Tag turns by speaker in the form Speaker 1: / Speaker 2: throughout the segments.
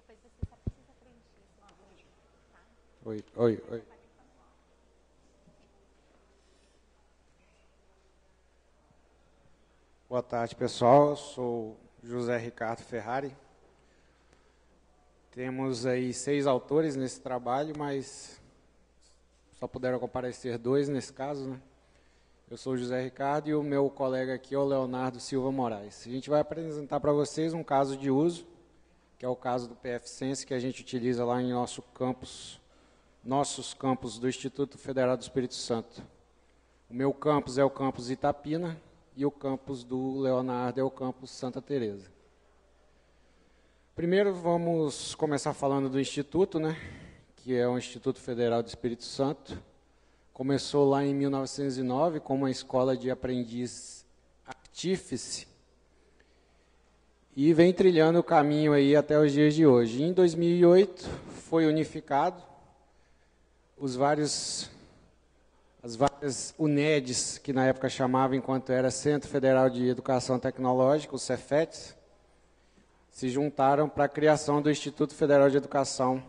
Speaker 1: depois você só precisa preencher. Tá?
Speaker 2: Oi, oi, oi. Boa tarde, pessoal. Eu sou José Ricardo Ferrari. Temos aí 6 autores nesse trabalho, mas só puderam comparecer 2 nesse caso, né? Eu sou o José Ricardo e o meu colega aqui é o Leonardo Silva Moraes. A gente vai apresentar para vocês um caso de uso, que é o caso do PF-Sense, que a gente utiliza lá em nossos campos do Instituto Federal do Espírito Santo. O meu campus é o campus Itapina e o campus do Leonardo é o campus Santa Teresa. Primeiro vamos começar falando do Instituto, né, que é o Instituto Federal do Espírito Santo. Começou lá em 1909 como uma escola de aprendiz artífice e vem trilhando o caminho aí até os dias de hoje. Em 2008 foi unificado as várias UNEDs, que na época chamava, enquanto era Centro Federal de Educação Tecnológica, os Cefetes, se juntaram para a criação do Instituto Federal de Educação,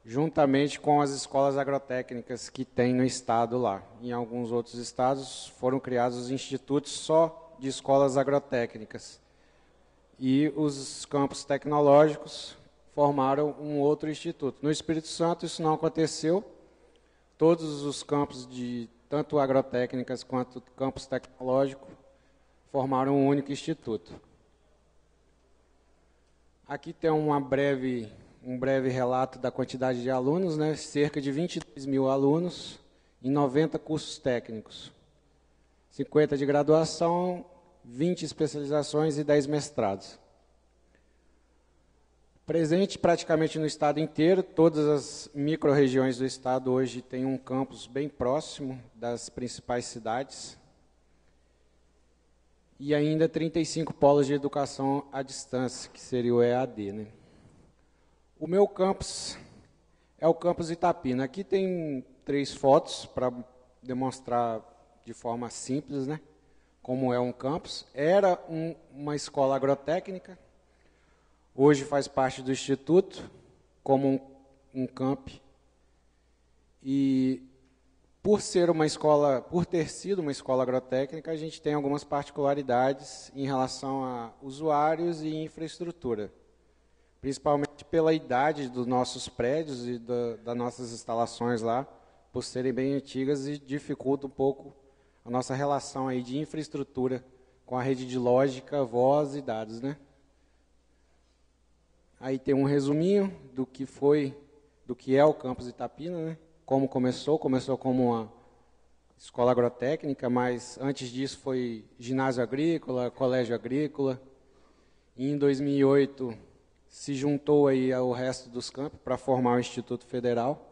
Speaker 2: juntamente com as escolas agrotécnicas que tem no estado lá. Em alguns outros estados foram criados institutos só de escolas agrotécnicas. E os campos tecnológicos formaram um outro instituto. No Espírito Santo isso não aconteceu. Todos os campos, tanto agrotécnicas quanto campus tecnológico, formaram um único instituto. Aqui tem um breve relato da quantidade de alunos, né? Cerca de 22 mil alunos em 90 cursos técnicos, 50 de graduação, 20 especializações e 10 mestrados. Presente praticamente no estado inteiro, todas as micro-regiões do estado hoje têm um campus bem próximo das principais cidades. E ainda 35 polos de educação à distância, que seria o EAD, né? O meu campus é o campus Itapina. Aqui tem 3 fotos para demonstrar de forma simples, né, como é um campus. Era uma escola agrotécnica, hoje faz parte do Instituto, como um camp. E por ter sido uma escola agrotécnica, a gente tem algumas particularidades em relação a usuários e infraestrutura, principalmente pela idade dos nossos prédios e das nossas instalações lá, por serem bem antigas e dificulta um pouco a nossa relação aí de infraestrutura com a rede de lógica, voz e dados, né? Aí tem um resuminho do que é o campus Itapina, né? Como começou como uma escola agrotécnica, mas antes disso foi ginásio agrícola, colégio agrícola. E em 2008 se juntou aí ao resto dos campos para formar o Instituto Federal.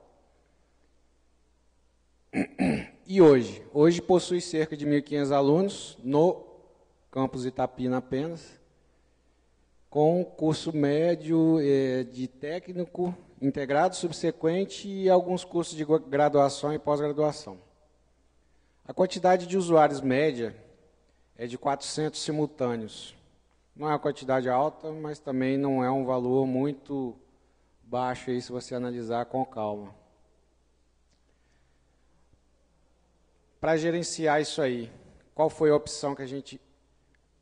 Speaker 2: E hoje possui cerca de 1.500 alunos no campus Itapina apenas, com curso médio de técnico, integrado, subsequente e alguns cursos de graduação e pós-graduação. A quantidade de usuários média é de 400 simultâneos. Não é uma quantidade alta, mas também não é um valor muito baixo aí, se você analisar com calma. Para gerenciar isso aí, qual foi a opção que a gente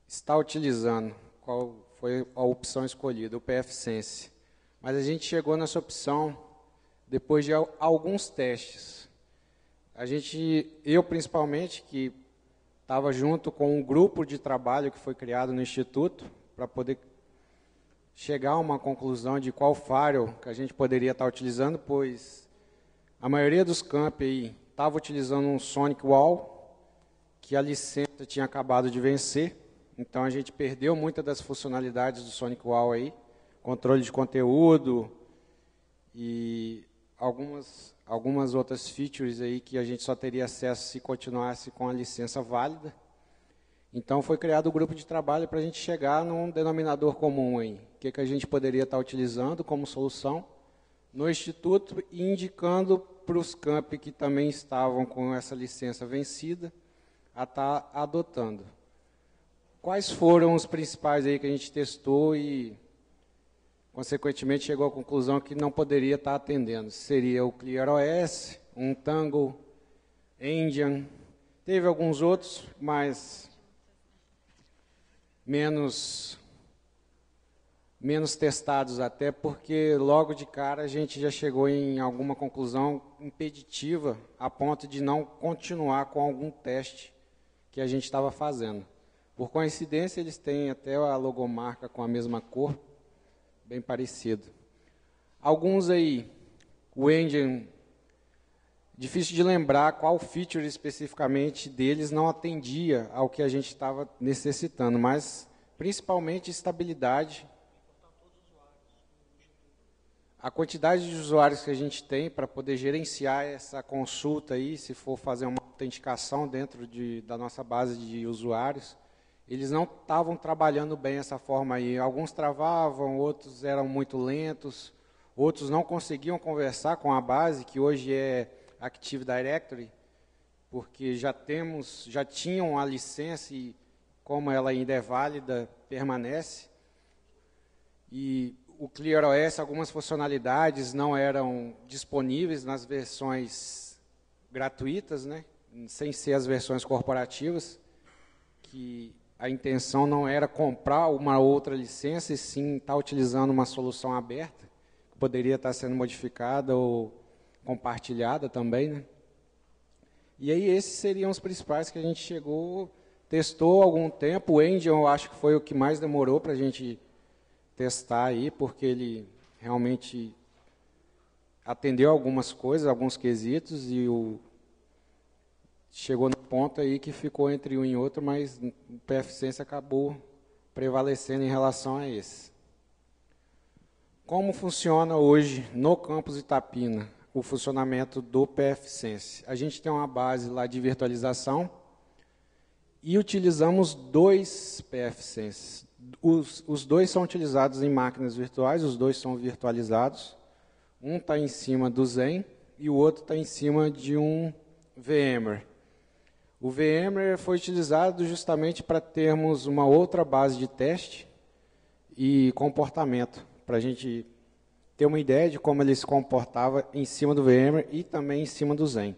Speaker 2: está utilizando? Qual foi a opção escolhida? O PF-Sense. Mas a gente chegou nessa opção depois de alguns testes. Eu principalmente, que estava junto com um grupo de trabalho que foi criado no Instituto, para poder chegar a uma conclusão de qual firewall que a gente poderia estar utilizando, pois a maioria dos campi aí estava utilizando um Sonic Wall, que a licença tinha acabado de vencer, então a gente perdeu muitas das funcionalidades do Sonic Wall aí, controle de conteúdo e algumas outras features aí que a gente só teria acesso se continuasse com a licença válida. Então foi criado o grupo de trabalho para a gente chegar num denominador comum aí. O que a gente poderia estar utilizando como solução no Instituto e indicando para os campi que também estavam com essa licença vencida a estar adotando. Quais foram os principais aí que a gente testou e consequentemente chegou à conclusão que não poderia estar atendendo. Seria o ClearOS, um Tango, Endian, teve alguns outros, mas menos testados até, porque logo de cara a gente já chegou em alguma conclusão impeditiva a ponto de não continuar com algum teste que a gente estava fazendo. Por coincidência, eles têm até a logomarca com a mesma cor, bem parecido. Alguns aí, o Engine, difícil de lembrar qual feature especificamente deles não atendia ao que a gente estava necessitando, mas principalmente estabilidade. A quantidade de usuários que a gente tem para poder gerenciar essa consulta aí, se for fazer uma autenticação dentro da nossa base de usuários, eles não estavam trabalhando bem essa forma aí. Alguns travavam, outros eram muito lentos, outros não conseguiam conversar com a base, que hoje é Active Directory, porque já tinham a licença e, como ela ainda é válida, permanece. E o ClearOS, algumas funcionalidades não eram disponíveis nas versões gratuitas, né? Sem ser as versões corporativas, que a intenção não era comprar uma outra licença, e sim estar utilizando uma solução aberta, que poderia estar sendo modificada ou compartilhada também, né? E aí esses seriam os principais que a gente chegou, testou há algum tempo. O Engine eu acho que foi o que mais demorou para a gente testar aí, porque ele realmente atendeu algumas coisas, alguns quesitos, e chegou no ponto aí que ficou entre um e outro, mas o PFSense acabou prevalecendo em relação a esse. Como funciona hoje no campus Itapina o funcionamento do PFSense? A gente tem uma base lá de virtualização e utilizamos 2 PFSenses. Os 2 são utilizados em máquinas virtuais, os 2 são virtualizados. Um está em cima do Zen e o outro está em cima de um VMware. O VMware foi utilizado justamente para termos uma outra base de teste e comportamento, para a gente ter uma ideia de como ele se comportava em cima do VMware e também em cima do Zen.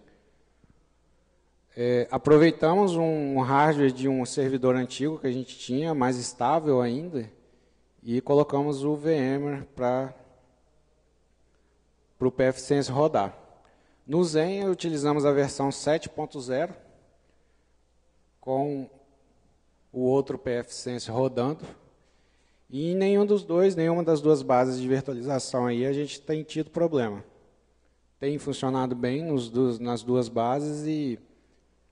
Speaker 2: Aproveitamos um hardware de um servidor antigo que a gente tinha, mais estável ainda, e colocamos o VMware para o PFSense rodar. No Zen, utilizamos a versão 7.0, com o outro PFSense rodando, e em nenhuma das duas bases de virtualização aí a gente tem tido problema. Tem funcionado bem nas duas bases, e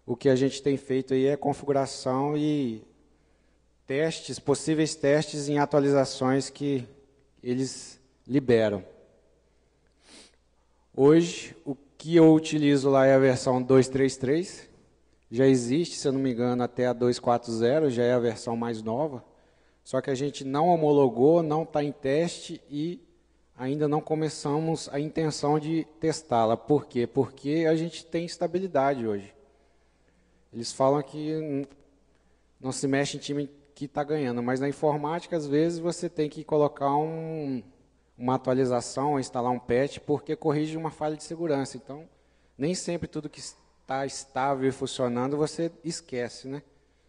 Speaker 2: o que a gente tem feito aí é configuração e testes, possíveis testes em atualizações que eles liberam. Hoje, o que eu utilizo lá é a versão 2.3.3, já existe, se eu não me engano, até a 2.4.0, já é a versão mais nova, só que a gente não homologou, não está em teste e ainda não começamos a intenção de testá-la. Por quê? Porque a gente tem estabilidade hoje. Eles falam que não se mexe em time que está ganhando, mas na informática, às vezes, você tem que colocar uma atualização, instalar um patch, porque corrige uma falha de segurança. Então, nem sempre tudo que está estável e funcionando, você esquece, né?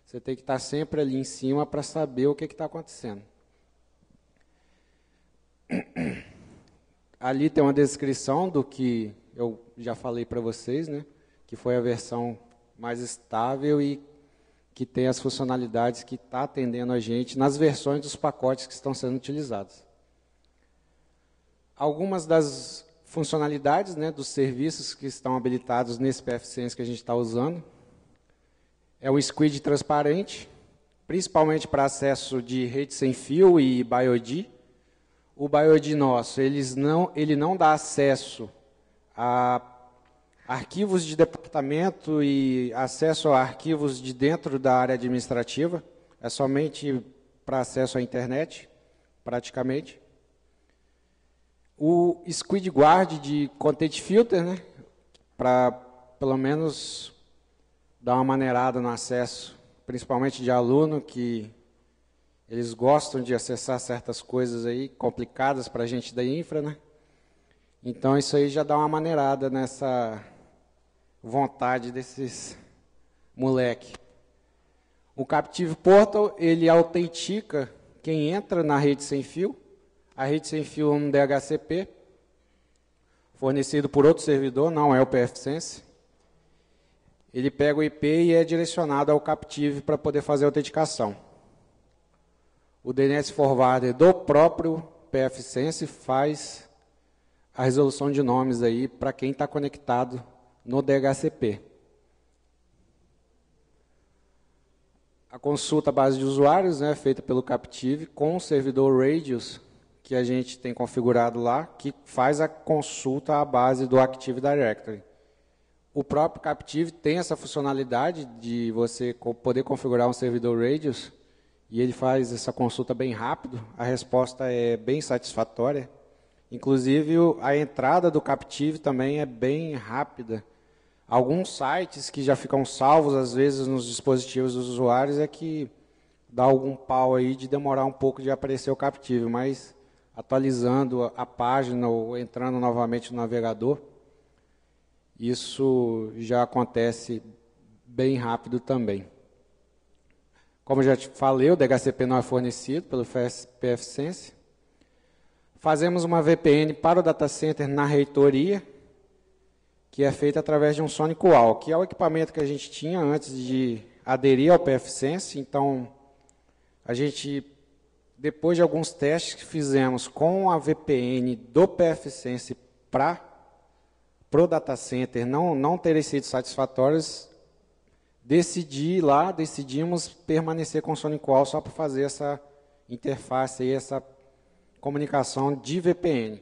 Speaker 2: Você tem que estar sempre ali em cima para saber o que está acontecendo. Ali tem uma descrição do que eu já falei para vocês, né? Que foi a versão mais estável e que tem as funcionalidades que está atendendo a gente nas versões dos pacotes que estão sendo utilizados. Algumas das funcionalidades, né, dos serviços que estão habilitados nesse PFSense que a gente está usando é o Squid transparente, principalmente para acesso de rede sem fio e BioD. O BioD nosso, ele não dá acesso a arquivos de departamento e acesso a arquivos de dentro da área administrativa, é somente para acesso à internet, praticamente. O Squid Guard de Content Filter, né, para pelo menos dar uma maneirada no acesso, principalmente de aluno que Eles gostam de acessar certas coisas aí complicadas para a gente da infra, né? Então isso aí já dá uma maneirada nessa vontade desses moleque. O Captive Portal, ele autentica quem entra na rede sem fio. A rede sem fio é um DHCP, fornecido por outro servidor, não é o PFSense. Ele pega o IP e é direcionado ao Captive para poder fazer a autenticação. O DNS Forwarder do próprio PFSense faz a resolução de nomes aí para quem está conectado no DHCP. A consulta à base de usuários, né, feita pelo Captive com o servidor Radius, que a gente tem configurado lá, que faz a consulta à base do Active Directory. O próprio Captive tem essa funcionalidade de você poder configurar um servidor Radius, e ele faz essa consulta bem rápido, a resposta é bem satisfatória. Inclusive, a entrada do Captive também é bem rápida. Alguns sites que já ficam salvos, às vezes, nos dispositivos dos usuários, é que dá algum pau aí de demorar um pouco de aparecer o Captive, mas atualizando a página ou entrando novamente no navegador, isso já acontece bem rápido também. Como eu já te falei, o DHCP não é fornecido pelo PFSense. Fazemos uma VPN para o data center na reitoria, que é feita através de um Sonic Wall, que é o equipamento que a gente tinha antes de aderir ao PFSense. Então, a gente, depois de alguns testes que fizemos com a VPN do PFSense para o data center não terem sido satisfatórios, decidimos permanecer com o Sonic Wall só para fazer essa interface aí, essa comunicação de VPN.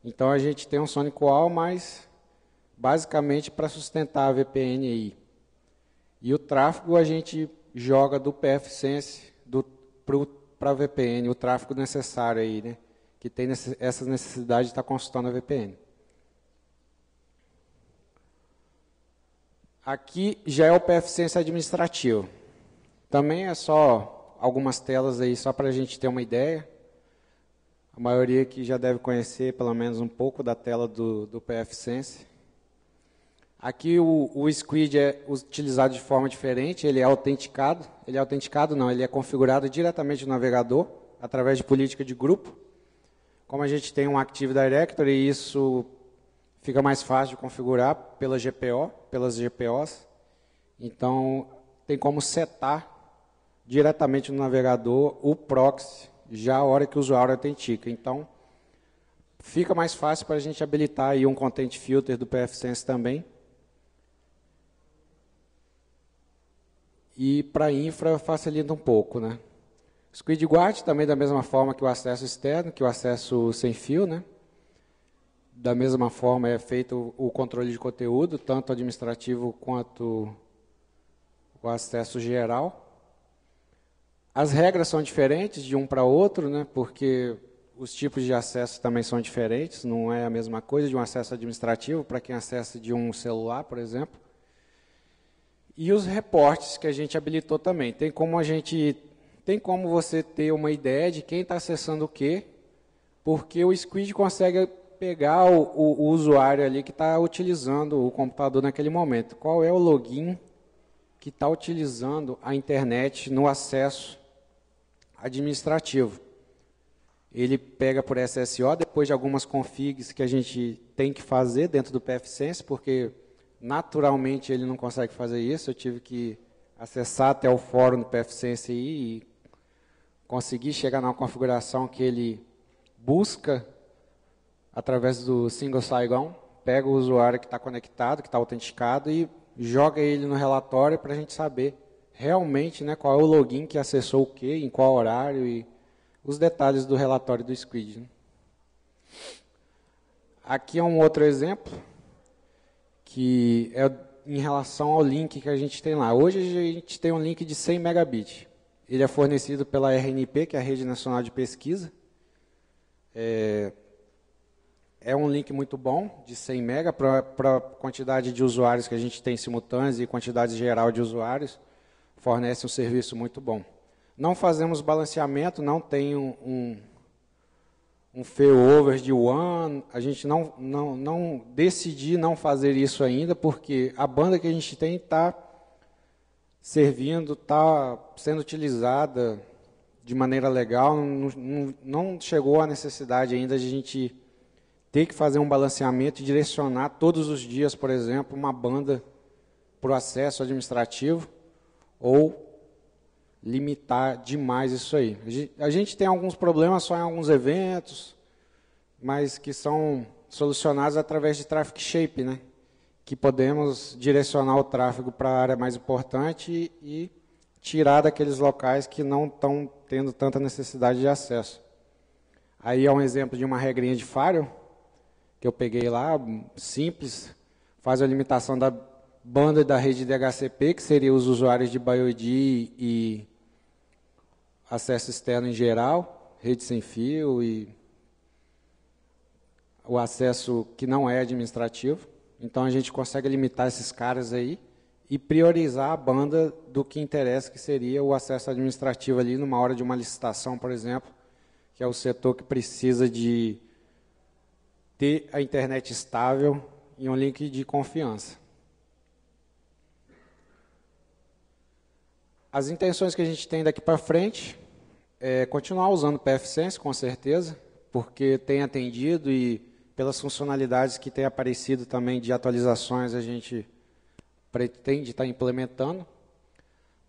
Speaker 2: Então a gente tem um Sonic Wall, mas basicamente para sustentar a VPN aí. E o tráfego a gente joga do PFSense para a VPN, o tráfego necessário aí, né? Que tem essa necessidade de estar consultando a VPN. Aqui já é o PFSense administrativo. Também é só algumas telas aí, só para a gente ter uma ideia. A maioria aqui já deve conhecer pelo menos um pouco da tela do PFSense. Aqui o Squid é utilizado de forma diferente, ele é autenticado. Ele é autenticado não, ele é configurado diretamente no navegador, através de política de grupo. Como a gente tem um Active Directory, isso fica mais fácil de configurar pelas GPOs. Então, tem como setar diretamente no navegador o proxy, já a hora que o usuário autentica. Então, fica mais fácil para a gente habilitar aí um Content Filter do PFSense também. E para infra facilita um pouco, né? SquidGuard também da mesma forma que o acesso externo, que o acesso sem fio, né? Da mesma forma é feito o controle de conteúdo, tanto administrativo quanto o acesso geral. As regras são diferentes de um para outro, né? Porque os tipos de acesso também são diferentes, não é a mesma coisa de um acesso administrativo para quem acessa de um celular, por exemplo. E os reportes que a gente habilitou também. Tem como você ter uma ideia de quem está acessando o quê, porque o Squid consegue pegar o usuário ali que está utilizando o computador naquele momento. Qual é o login que está utilizando a internet no acesso administrativo? Ele pega por SSO, depois de algumas configs que a gente tem que fazer dentro do PFSense, porque naturalmente ele não consegue fazer isso. Eu tive que acessar até o fórum do PFSense e conseguir chegar na configuração que ele busca através do single sign-on, pega o usuário que está conectado, que está autenticado e joga ele no relatório para a gente saber realmente, né, qual é o login que acessou o quê, em qual horário e os detalhes do relatório do Squid. Né? Aqui é um outro exemplo, que é em relação ao link que a gente tem lá. Hoje a gente tem um link de 100 megabits. Ele é fornecido pela RNP, que é a Rede Nacional de Pesquisa. É um link muito bom, de 100 MB, para a quantidade de usuários que a gente tem simultâneos e quantidade geral de usuários, fornece um serviço muito bom. Não fazemos balanceamento, não tem um failover de WAN, a gente não decidi não fazer isso ainda, porque a banda que a gente tem está servindo, está sendo utilizada de maneira legal, não chegou a necessidade ainda de a gente ter que fazer um balanceamento e direcionar todos os dias, por exemplo, uma banda para o acesso administrativo, ou limitar demais isso aí. A gente tem alguns problemas só em alguns eventos, mas que são solucionados através de traffic shape, né? Que podemos direcionar o tráfego para a área mais importante e tirar daqueles locais que não estão tendo tanta necessidade de acesso. Aí é um exemplo de uma regrinha de firewall, que eu peguei lá, simples, faz a limitação da banda da rede DHCP, que seria os usuários de BioID e acesso externo em geral, rede sem fio e o acesso que não é administrativo. Então, a gente consegue limitar esses caras aí e priorizar a banda do que interessa, que seria o acesso administrativo ali numa hora de uma licitação, por exemplo, que é o setor que precisa de ter a internet estável e um link de confiança. As intenções que a gente tem daqui para frente é continuar usando o PFSense, com certeza, porque tem atendido e pelas funcionalidades que tem aparecido também de atualizações, a gente pretende estar implementando.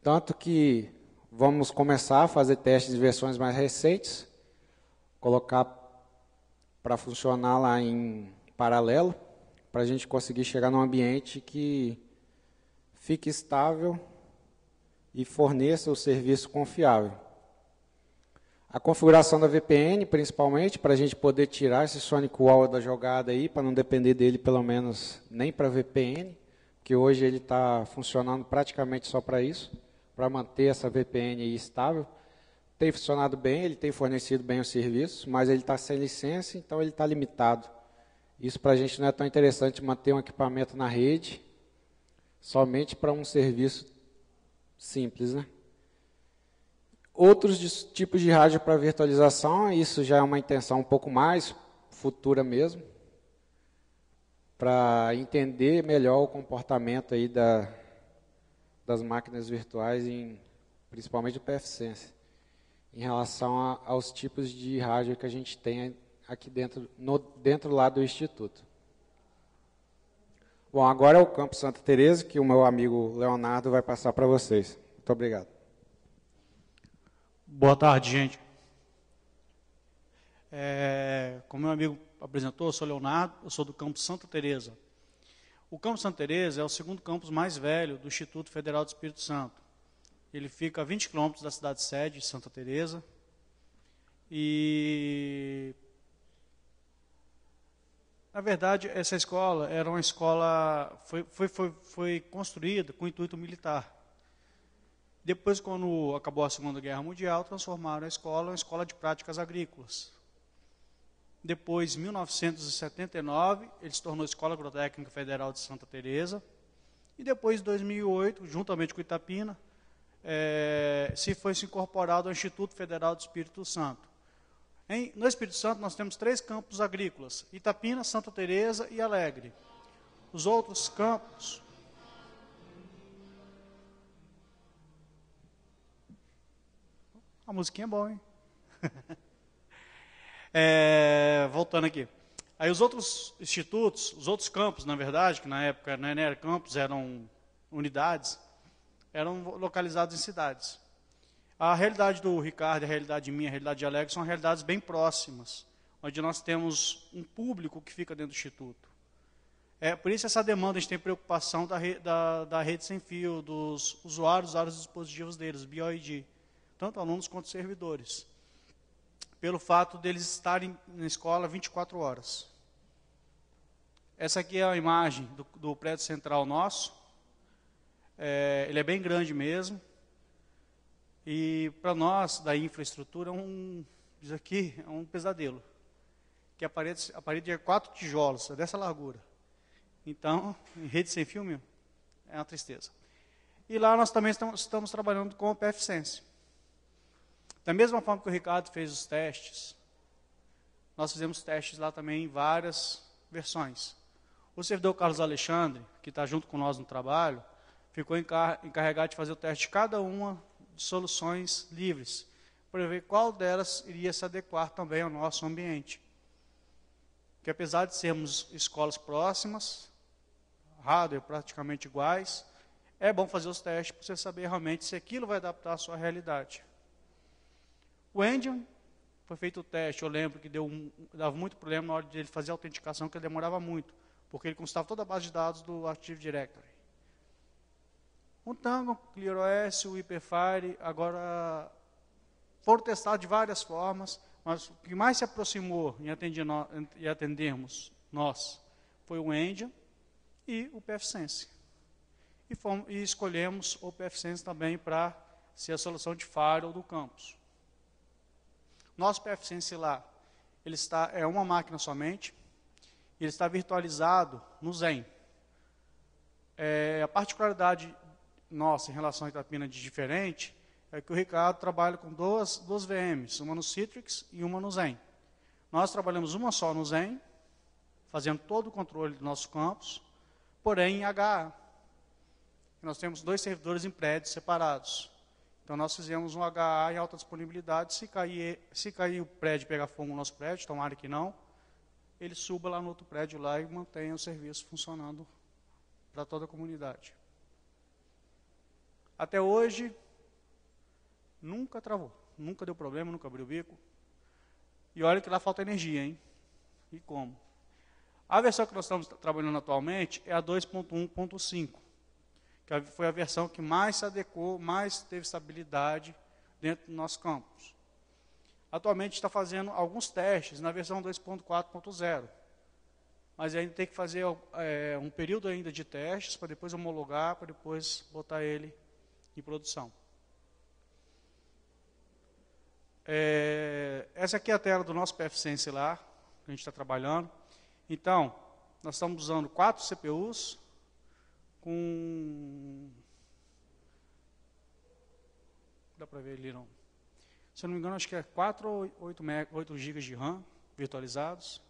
Speaker 2: Tanto que vamos começar a fazer testes de versões mais recentes, colocar para funcionar lá em paralelo, para a gente conseguir chegar num ambiente que fique estável e forneça o serviço confiável. A configuração da VPN, principalmente, para a gente poder tirar esse Sonic Wall da jogada aí, para não depender dele, pelo menos, nem para VPN, que hoje ele está funcionando praticamente só para isso, para manter essa VPN aí estável. Tem funcionado bem, ele tem fornecido bem o serviço, mas ele está sem licença, então ele está limitado. Isso para a gente não é tão interessante manter um equipamento na rede, somente para um serviço simples, né? Outros tipos de rádio para virtualização, isso já é uma intenção um pouco mais futura mesmo, para entender melhor o comportamento aí das máquinas virtuais, principalmente do PFSense, em relação aos tipos de rádio que a gente tem aqui dentro lá do Instituto. Bom, agora é o Campo Santa Teresa, que o meu amigo Leonardo vai passar para vocês. Muito obrigado.
Speaker 3: Boa tarde, gente. Como meu amigo apresentou, eu sou Leonardo, eu sou do Campo Santa Teresa. O Campo Santa Teresa é o segundo campus mais velho do Instituto Federal do Espírito Santo. Ele fica a 20 quilômetros da cidade sede, Santa Teresa. E, na verdade, essa escola era uma escola, foi construída com intuito militar. Depois, quando acabou a Segunda Guerra Mundial, transformaram a escola em uma escola de práticas agrícolas. Depois, em 1979, ele se tornou Escola Agrotécnica Federal de Santa Teresa. E depois, em 2008, juntamente com Itapina, foi incorporado ao Instituto Federal do Espírito Santo. No Espírito Santo, nós temos 3 campos agrícolas: Itapina, Santa Teresa e Alegre. Os outros campos... A musiquinha é boa, hein? Voltando aqui. Aí os outros institutos, os outros campos, na verdade, que na época não eram campos, eram unidades, eram localizados em cidades. A realidade do Ricardo, a realidade minha, a realidade de Alegre, são realidades bem próximas, onde nós temos um público que fica dentro do instituto. Por isso essa demanda, a gente tem preocupação da rede sem fio, dos usuários usarem os dispositivos deles, BioID. Tanto alunos quanto servidores, pelo fato deles estarem na escola 24 horas. Essa aqui é a imagem do prédio central nosso. Ele é bem grande mesmo. E para nós, da infraestrutura, isso aqui é um pesadelo. Que a parede é 4 tijolos, é dessa largura. Então, em rede sem fio, é uma tristeza. E lá nós também estamos trabalhando com o PFSense. Da mesma forma que o Ricardo fez os testes, nós fizemos testes lá também em várias versões. O servidor Carlos Alexandre, que está junto com nós no trabalho, ficou encarregado de fazer o teste de cada uma de soluções livres, para ver qual delas iria se adequar também ao nosso ambiente. Que apesar de sermos escolas próximas, hardware praticamente iguais, é bom fazer os testes para você saber realmente se aquilo vai adaptar à sua realidade. O Engine, foi feito o teste, eu lembro que dava muito problema na hora de ele fazer a autenticação, que ele demorava muito, porque ele constava toda a base de dados do Active Directory. O Tango, o ClearOS, o Hyperfire, agora foram testados de várias formas, mas o que mais se aproximou em atendermos nós foi o Engine e o pfSense. E escolhemos o pfSense também para ser a solução de firewall do campus. Nosso pfSense lá, é uma máquina somente, ele está virtualizado no Zen. A particularidade nossa em relação à Itapina de diferente é que o Ricardo trabalha com duas VMs, uma no Citrix e uma no Zen. Nós trabalhamos uma só no Zen, fazendo todo o controle do nosso campus, porém em HA. Nós temos 2 servidores em prédios separados. Então, nós fizemos um HA em alta disponibilidade. Se cair o prédio e pegar fogo no nosso prédio, tomara que não, ele suba lá no outro prédio lá e mantenha o serviço funcionando para toda a comunidade. Até hoje, nunca travou, nunca deu problema, nunca abriu o bico. E olha que lá falta energia, hein? E como? A versão que nós estamos trabalhando atualmente é a 2.1.5. que foi a versão que mais se adequou, mais teve estabilidade dentro do nosso campus. Atualmente está fazendo alguns testes na versão 2.4.0, mas ainda tem que fazer um período ainda de testes para depois homologar, para depois botar ele em produção. Essa aqui é a tela do nosso pfSense lá, que a gente está trabalhando. Então, nós estamos usando 4 CPUs, dá para ver ali não. Se eu não me engano, acho que é 4 ou 8 GB de RAM virtualizados.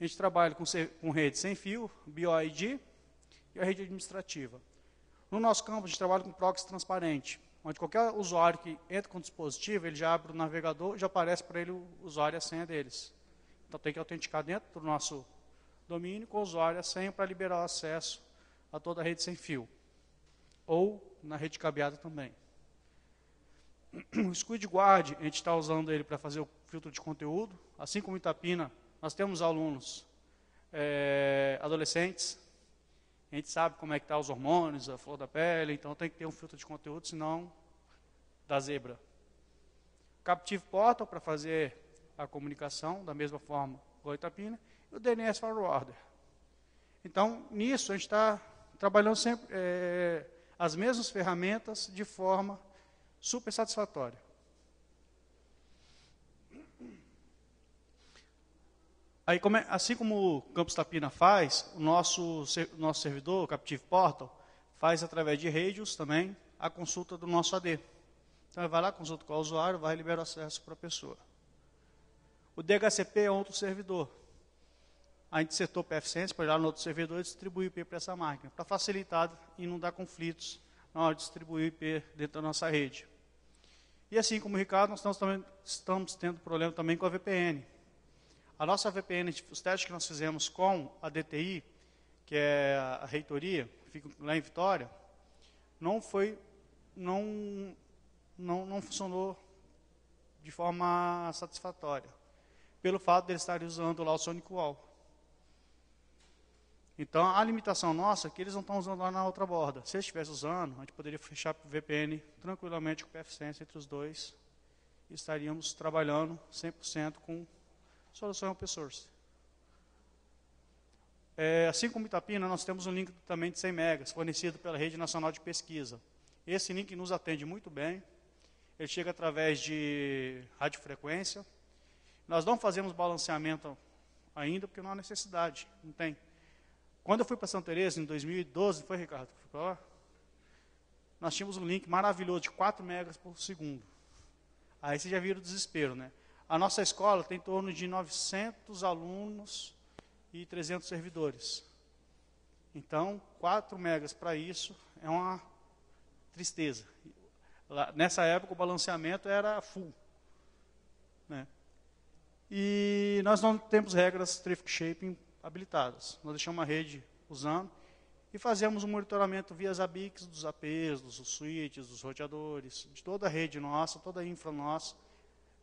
Speaker 3: A gente trabalha com rede sem fio, BioID e a rede administrativa. No nosso campo, a gente trabalha com proxy transparente, onde qualquer usuário que entra com o dispositivo, ele já abre o navegador e já aparece para ele o usuário e a senha deles. Então tem que autenticar dentro do nosso domínio com o usuário e a senha para liberar o acesso a toda a rede sem fio, ou na rede cabeada também. O SquidGuard, a gente está usando ele para fazer o filtro de conteúdo, assim como em Itapina, nós temos alunos adolescentes, a gente sabe como é que estão os hormônios, a flor da pele, então tem que ter um filtro de conteúdo, senão dá zebra. Captive Portal para fazer a comunicação, da mesma forma com a Itapina, e o DNS Forwarder. Então, nisso, a gente está trabalhando sempre as mesmas ferramentas de forma super satisfatória. Aí, assim como o Campus Itapina faz, o nosso servidor, o Captive Portal, faz através de radios também a consulta do nosso AD. Então, ele vai lá, consulta com o usuário, vai liberar o acesso para a pessoa. O DHCP é outro servidor. A gente setou o pfSense para ir lá no outro servidor e distribuir o IP para essa máquina, para facilitar e não dar conflitos na hora de distribuir o IP dentro da nossa rede. E assim como o Ricardo, nós estamos tendo problema também com a VPN. A nossa VPN, os testes que nós fizemos com a DTI, que é a reitoria, que fica lá em Vitória, não funcionou de forma satisfatória, pelo fato de eles estarem usando lá o Sonic Wall. Então, a limitação nossa é que eles não estão usando lá na outra borda. Se eles estivessem usando, a gente poderia fechar o VPN tranquilamente com o pfSense entre os dois e estaríamos trabalhando 100% com solução open source. Assim como Itapina, nós temos um link também de 100 megas, fornecido pela Rede Nacional de Pesquisa. Esse link nos atende muito bem. Ele chega através de radiofrequência. Nós não fazemos balanceamento ainda, porque não há necessidade, não tem. Quando eu fui para Santa Teresa, em 2012, foi, Ricardo? Fui para lá? Nós tínhamos um link maravilhoso de 4 megas por segundo. Aí você já vira o desespero, né? A nossa escola tem em torno de 900 alunos e 300 servidores. Então, 4 megas para isso é uma tristeza. Nessa época, o balanceamento era full, né? E nós não temos regras Traffic Shaping habilitadas. Nós deixamos uma rede usando e fazemos um monitoramento via Zabbix dos APs, dos switches, dos roteadores, de toda a rede nossa, toda a infra nossa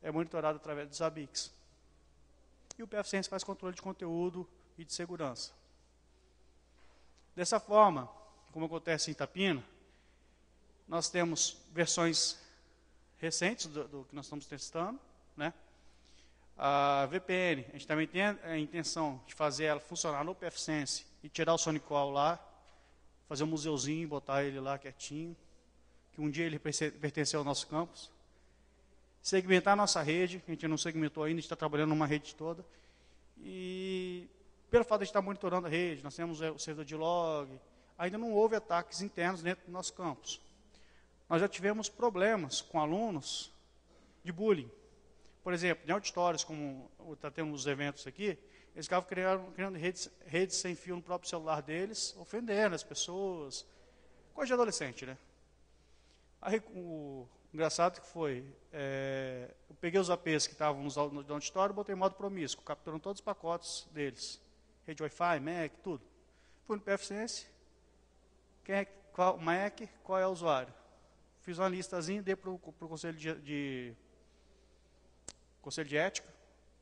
Speaker 3: é monitorada através do Zabbix. E o PFSense faz controle de conteúdo e de segurança. Dessa forma, como acontece em Itapina, nós temos versões recentes do que nós estamos testando, né? A VPN, a gente também tem a intenção de fazer ela funcionar no PFSense e tirar o SonicWall lá, fazer um museuzinho, botar ele lá quietinho, que um dia ele pertenceu ao nosso campus. Segmentar a nossa rede, que a gente não segmentou ainda, a gente está trabalhando numa rede toda. E pelo fato de a gente estar monitorando a rede, nós temos o servidor de log, ainda não houve ataques internos dentro do nosso campus. Nós já tivemos problemas com alunos de bullying. Por exemplo, em auditórios, como está tendo nos eventos aqui, eles ficavam criando redes sem fio no próprio celular deles, ofendendo as pessoas. Coisa de adolescente, né? Aí, o engraçado que foi, eu peguei os APs que estavam no auditório e botei em modo promíscuo, capturando todos os pacotes deles. Rede Wi-Fi, Mac, tudo. Fui no PFSense, qual Mac, qual é o usuário. Fiz uma listazinha, dei para o conselho Conselho de Ética,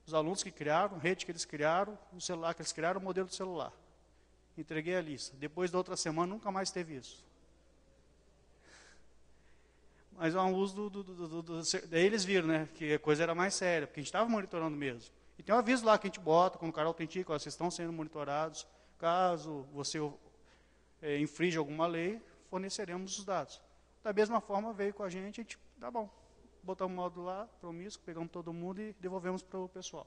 Speaker 3: os alunos que criaram, a rede que eles criaram, o celular que eles criaram, o modelo do celular. Entreguei a lista. Depois da outra semana, nunca mais teve isso. Mas é um uso daí eles viram, né, que a coisa era mais séria, porque a gente estava monitorando mesmo. E tem um aviso lá que a gente bota, quando o cara autentica, vocês estão sendo monitorados, caso você infrinja alguma lei, forneceremos os dados. Da mesma forma, veio com a gente, tá bom. Botamos o módulo lá, promíscuo, pegamos todo mundo e devolvemos para o pessoal.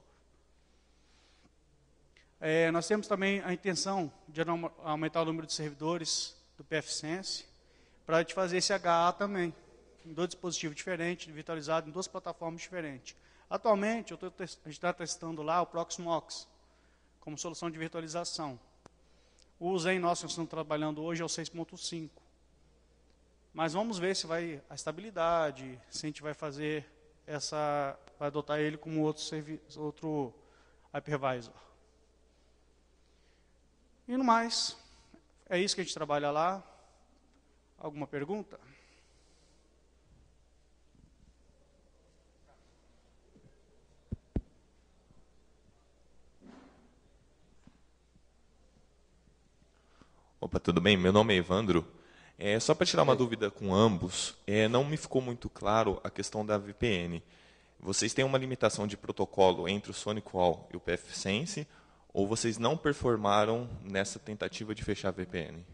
Speaker 3: Nós temos também a intenção de aumentar o número de servidores do PFSense para a gente fazer esse HA também, em 2 dispositivos diferentes, virtualizado em 2 plataformas diferentes. Atualmente, a gente está testando lá o Proxmox como solução de virtualização. O Zen nosso que nós estamos trabalhando hoje é o 6.5. Mas vamos ver se vai a estabilidade, se a gente vai fazer vai adotar ele como outro hypervisor. E no mais, é isso que a gente trabalha lá. Alguma pergunta?
Speaker 4: Opa, tudo bem? Meu nome é Evandro. Só para tirar uma dúvida com ambos, não me ficou muito claro a questão da VPN. Vocês têm uma limitação de protocolo entre o SonicWall e o PFSense, ou vocês não performaram nessa tentativa de fechar a VPN?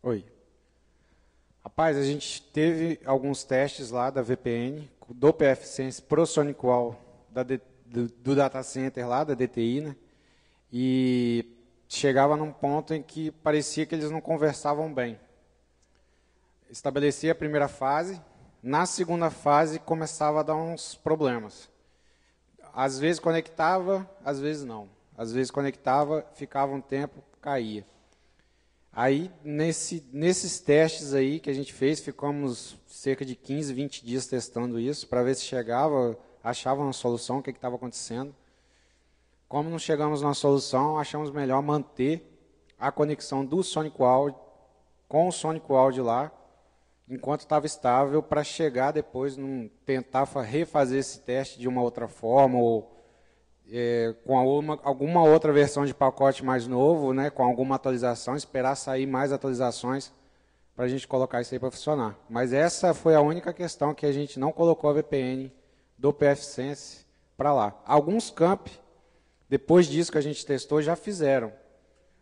Speaker 2: Oi. Rapaz, a gente teve alguns testes lá da VPN, do PFSense para o SonicWall do data center lá, da DTI, né? E chegava num ponto em que parecia que eles não conversavam bem. Estabelecia a primeira fase, na segunda fase começava a dar uns problemas. Às vezes conectava, às vezes não. Às vezes conectava, ficava um tempo, caía. Aí, nesses testes aí que a gente fez, ficamos cerca de 15, 20 dias testando isso, para ver se chegava, achava uma solução, o que estava acontecendo. Como não chegamos numa solução, achamos melhor manter a conexão do SonicWall com o SonicWall de lá, enquanto estava estável, para chegar depois, tentar refazer esse teste de uma outra forma, ou com alguma outra versão de pacote mais novo, né, com alguma atualização, esperar sair mais atualizações para a gente colocar isso aí para funcionar. Mas essa foi a única questão que a gente não colocou a VPN do PFSense para lá. Alguns campi, depois disso que a gente testou, já fizeram,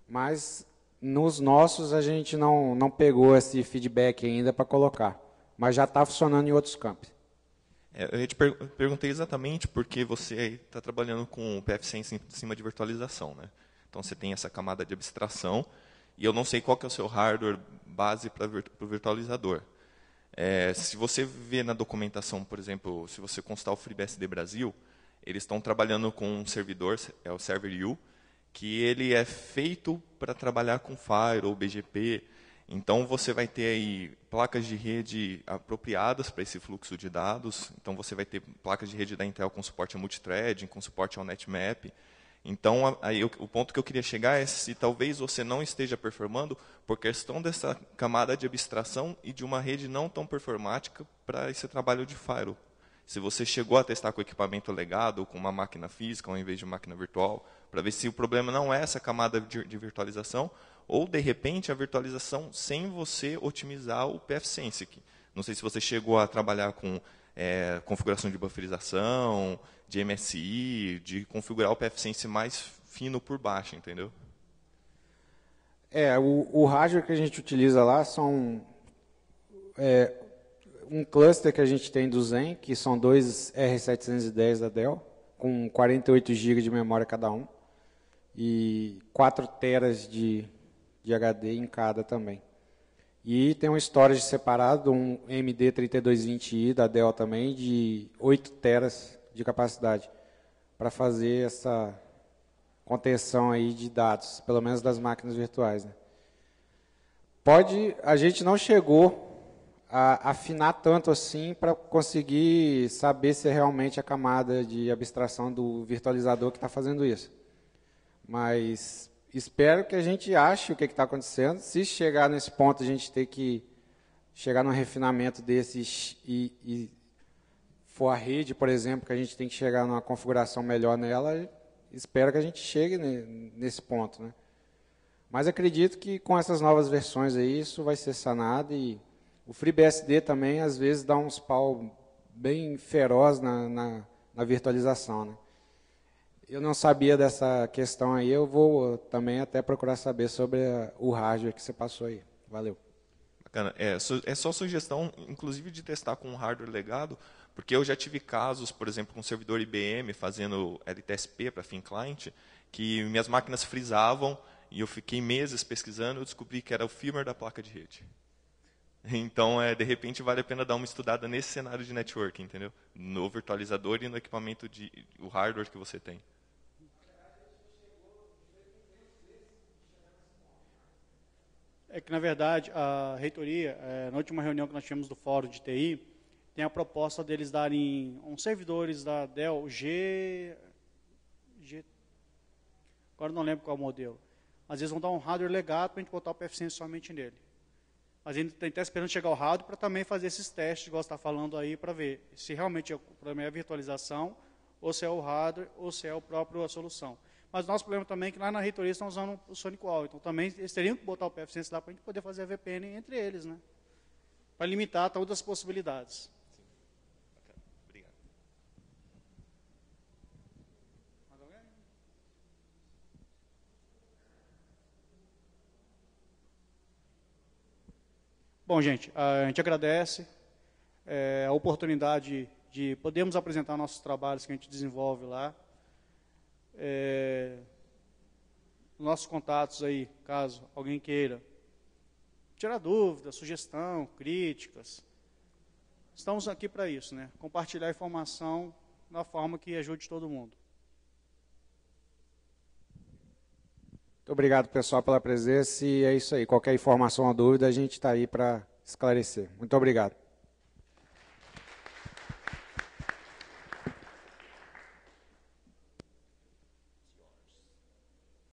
Speaker 2: mas nos nossos a gente não pegou esse feedback ainda para colocar, mas já está funcionando em outros campos.
Speaker 4: Eu te perguntei exatamente porque você está trabalhando com o PFSense em cima de virtualização, né? Então você tem essa camada de abstração e eu não sei qual que é o seu hardware base para o virtualizador. Se você vê na documentação, por exemplo, se você constar o FreeBSD Brasil, eles estão trabalhando com um servidor, é o Server U, que ele é feito para trabalhar com Fire ou BGP. Então, você vai ter aí placas de rede apropriadas para esse fluxo de dados. Então, você vai ter placas de rede da Intel com suporte a multithreading, com suporte ao NetMap. Então, aí, o ponto que eu queria chegar é se talvez você não esteja performando por questão dessa camada de abstração e de uma rede não tão performática para esse trabalho de Firewall. Se você chegou a testar com equipamento legado, ou com uma máquina física, ao invés de máquina virtual, para ver se o problema não é essa camada de virtualização, ou, de repente, a virtualização sem você otimizar o pfSense. Não sei se você chegou a trabalhar com configuração de bufferização, de MSI, de configurar o pfSense mais fino por baixo, entendeu?
Speaker 2: O hardware que a gente utiliza lá são um cluster que a gente tem do Zen, que são dois R710 da Dell, com 48 GB de memória cada um, e 4 teras de HD em cada também. E tem um storage separado, um MD3220i da Dell também, de 8 teras de capacidade, para fazer essa contenção aí de dados, pelo menos das máquinas virtuais, né? A gente não chegou a afinar tanto assim para conseguir saber se é realmente a camada de abstração do virtualizador que está fazendo isso. Mas espero que a gente ache o que está acontecendo. Se chegar nesse ponto, a gente ter que chegar num refinamento desses e for a rede, por exemplo, que a gente tem que chegar numa configuração melhor nela, espero que a gente chegue nesse ponto, né? Mas acredito que com essas novas versões aí, isso vai ser sanado, e o FreeBSD também, às vezes, dá uns pau bem feroz na virtualização, né? Eu não sabia dessa questão aí, eu vou também até procurar saber sobre o hardware que você passou aí. Valeu.
Speaker 4: Bacana. É só sugestão, inclusive, de testar com um hardware legado, porque eu já tive casos, por exemplo, com o servidor IBM fazendo LTSP para Thin Client, que minhas máquinas frisavam e eu fiquei meses pesquisando e eu descobri que era o firmware da placa de rede. Então, de repente, vale a pena dar uma estudada nesse cenário de network, entendeu? No virtualizador e no equipamento, o hardware que você tem.
Speaker 3: É que, na verdade, a reitoria, na última reunião que nós tivemos do Fórum de TI, tem a proposta deles darem uns servidores da Dell agora não lembro qual é o modelo, mas eles vão dar um hardware legado para a gente botar o pfSense somente nele. Mas a gente está esperando chegar o hardware para também fazer esses testes, igual você está falando aí, para ver se realmente o problema é a virtualização, ou se é o hardware, ou se é a própria solução. Mas o nosso problema também é que lá na reitoria estão usando o SonicWall. Então também eles teriam que botar o pfSense lá para a gente poder fazer a VPN entre eles, né? Para limitar todas as possibilidades.
Speaker 4: Obrigado.
Speaker 3: Mais alguém? Bom, gente, a gente agradece a oportunidade de podermos apresentar nossos trabalhos que a gente desenvolve lá. Nossos contatos aí, caso alguém queira tirar dúvidas, sugestão, críticas. Estamos aqui para isso, né? Compartilhar informação da forma que ajude todo mundo.
Speaker 2: Muito obrigado, pessoal, pela presença, e é isso aí. Qualquer informação ou dúvida, a gente está aí para esclarecer. Muito obrigado.